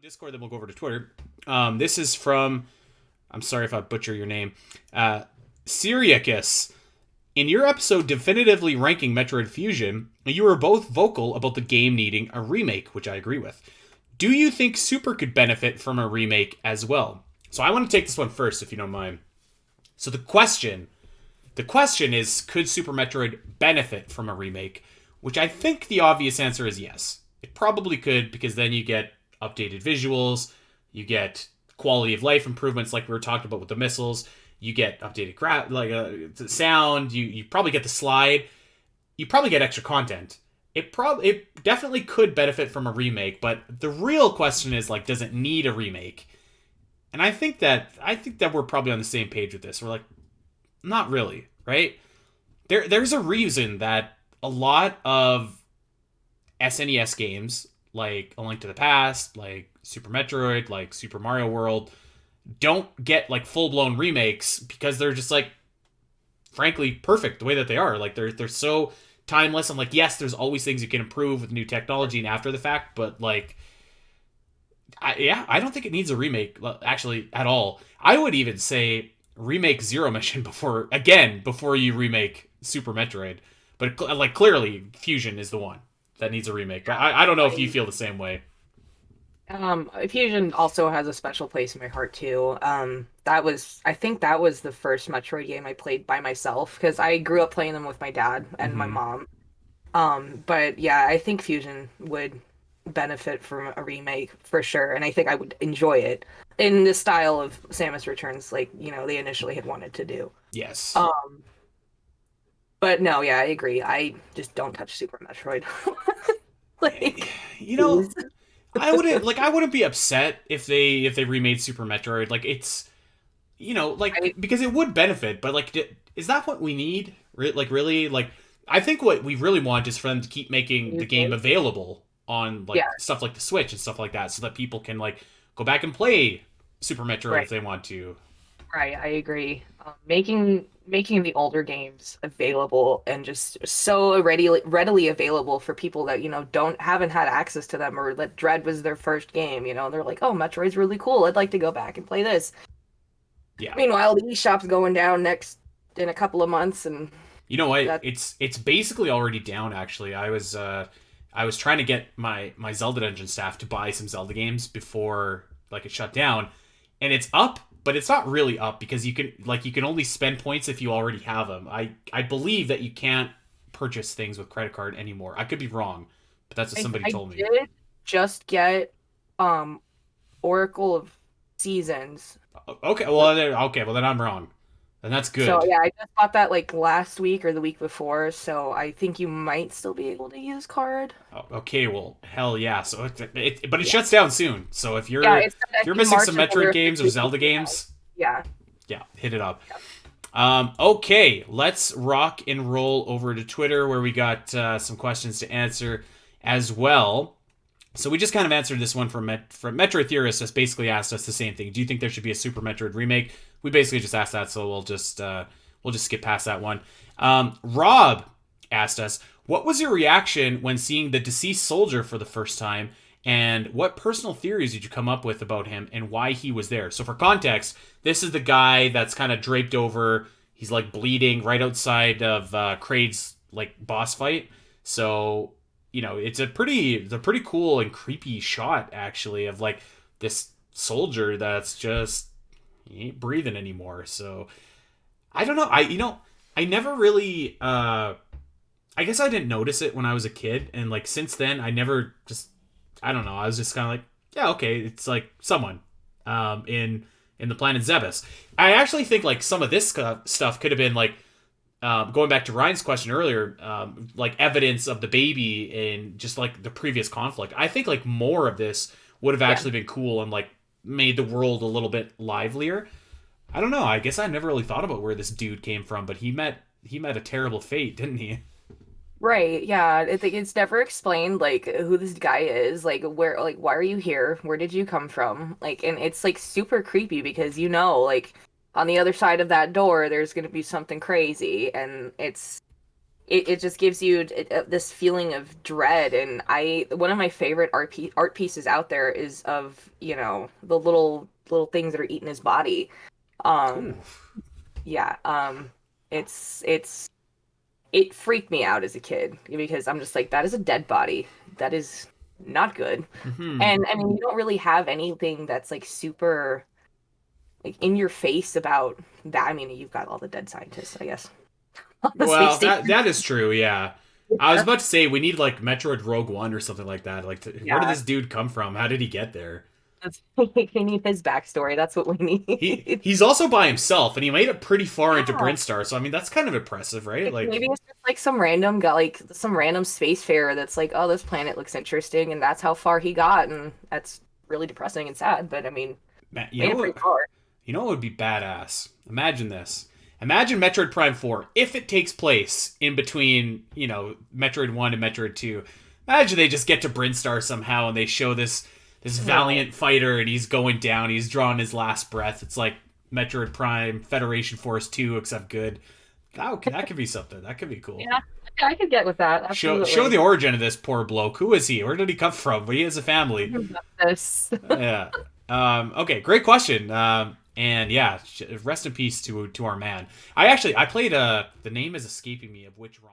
Discord, then we'll go over to Twitter. This is from, I'm sorry if I butcher your name, Syriacus. In your episode definitively ranking Metroid Fusion, you were both vocal about the game needing a remake, which I agree with. Do you think Super could benefit from a remake as well? So I want to take this one first, if you don't mind. So the question is, could Super Metroid benefit from a remake? Which I think the obvious answer is yes. It probably could, because then you get updated visuals, you get quality of life improvements like we were talking about with the missiles, you get updated sound, you probably get the slide, you probably get extra content. It definitely could benefit from a remake, but the real question is, like, does it need a remake? And I think that we're probably on the same page with this. We're like, not really, right? There's a reason that a lot of SNES games, like A Link to the Past, like Super Metroid, like Super Mario World, don't get like full blown remakes because they're just like, frankly, perfect the way that they are. Like they're so timeless. And like, yes, there's always things you can improve with new technology and after the fact, but like, I don't think it needs a remake actually at all. I would even say remake Zero Mission before you remake Super Metroid. But like, clearly, Fusion is the one that needs a remake. I don't know if you feel the same way. Fusion also has a special place in my heart too. I think that was the first Metroid game I played by myself because I grew up playing them with my dad and my Hmm. mom. But yeah, I think Fusion would benefit from a remake for sure, and I think I would enjoy it in the style of Samus Returns, like, they initially had wanted to do. Yes. Um, but no, yeah, I agree. I just don't touch Super Metroid. Like, You know, please. I wouldn't be upset if they remade Super Metroid. Like, it's, like, I, because it would benefit, but like, is that what we need? Like, really? Like, I think what we really want is for them to keep making the New game game. available on like Yeah, stuff like the Switch and stuff like that, so that people can like go back and play Super Metroid if right. they want to. Right, I agree. Making the older games available and just so readily available for people that, don't haven't had access to them, or that Dread was their first game, they're like, "Oh, Metroid's really cool. I'd like to go back and play this." Yeah. Meanwhile, the eShop's going down next in a couple of months, and You know what? that It's basically already down. Actually, I was trying to get my Zelda Dungeon staff to buy some Zelda games before like it shut down, and it's up, but it's not really up because you can only spend points if you already have them. I believe that you can't purchase things with credit card anymore. I could be wrong, but that's what I, somebody I told me. did just get um Oracle of Seasons. Okay, well then I'm wrong, and that's So good. yeah, I just bought that like last week or the week before, so I think you might still be able to use card. Okay, well, hell yeah. So but it Yeah. shuts down soon. So if Yeah, you're it said if I you're think missing March some is when Metroid they're games or officially Zelda taking it out. games, Yeah. yeah, hit it up. Yeah. Okay, let's rock and roll over to Twitter where we got some questions to answer as well. So we just kind of answered this one from Metroid Theorist. Just basically asked us the same thing. Do you think there should be a Super Metroid remake? We basically just asked that, so we'll just skip past that one. Rob asked us, what was your reaction when seeing the deceased soldier for the first time? And what personal theories did you come up with about him and why he was there? So, for context, this is the guy that's kind of draped over. He's like bleeding right outside of Kraid's like boss fight. So, it's a pretty cool and creepy shot actually of like this soldier that's just, he ain't breathing anymore. So I don't know. I never really I guess I didn't notice it when I was a kid, and like since then I never just, I don't know, I was just kind of like, yeah, okay, it's like someone in the planet Zebes. I actually think like some of this stuff could have been like, going back to Ryan's question earlier, like evidence of the baby in just like the previous conflict. I think like more of this would have Yeah. actually been cool and like made the world a little bit livelier. I don't know. I guess I never really thought about where this dude came from, but he met a terrible fate, didn't he? Right. Yeah. It's never explained like who this guy is, like where, like why are you here? Where did you come from? Like, and it's like super creepy because like on the other side of that door there's gonna be something crazy, and it's it just gives you this feeling of dread. And I one of my favorite art pieces out there is of, the little things that are eating his body. Ooh. Um, yeah, it's it freaked me out as a kid because I'm just like, that is a dead body. That is not good. Hmm. And I mean, you don't really have anything that's like super like in your face about that. I mean, you've got all the dead scientists, I guess, on the space Well, station. that is true. Yeah. I was about to say we need like Metroid Rogue One or something like that. Like, where did Yeah, this dude come from? How did he get there? that's, we need his backstory. That's what we need. He's also by himself, and he made it pretty far into Yeah. Brinstar. So I mean, that's kind of impressive, right? Like Like, maybe it's just like some random guy, like some random spacefarer that's like, oh, this planet looks interesting, and that's how far he got, and that's really depressing and sad. But I mean, man, made it pretty far. what would be badass? Imagine this. Imagine Metroid Prime 4 if it takes place in between, Metroid 1 and Metroid 2. Imagine they just get to Brinstar somehow and they show this No. valiant fighter and he's going down, he's drawing his last breath. It's like Metroid Prime Federation Force 2 except good. That could be something. That could be cool. Yeah, I could get with that. Show Absolutely. the origin of this poor bloke. Who is he? Where did he come from? But he has a family. This. Yeah. Okay, great question. And yeah, rest in peace to our man. I played the name is escaping me of which ROM.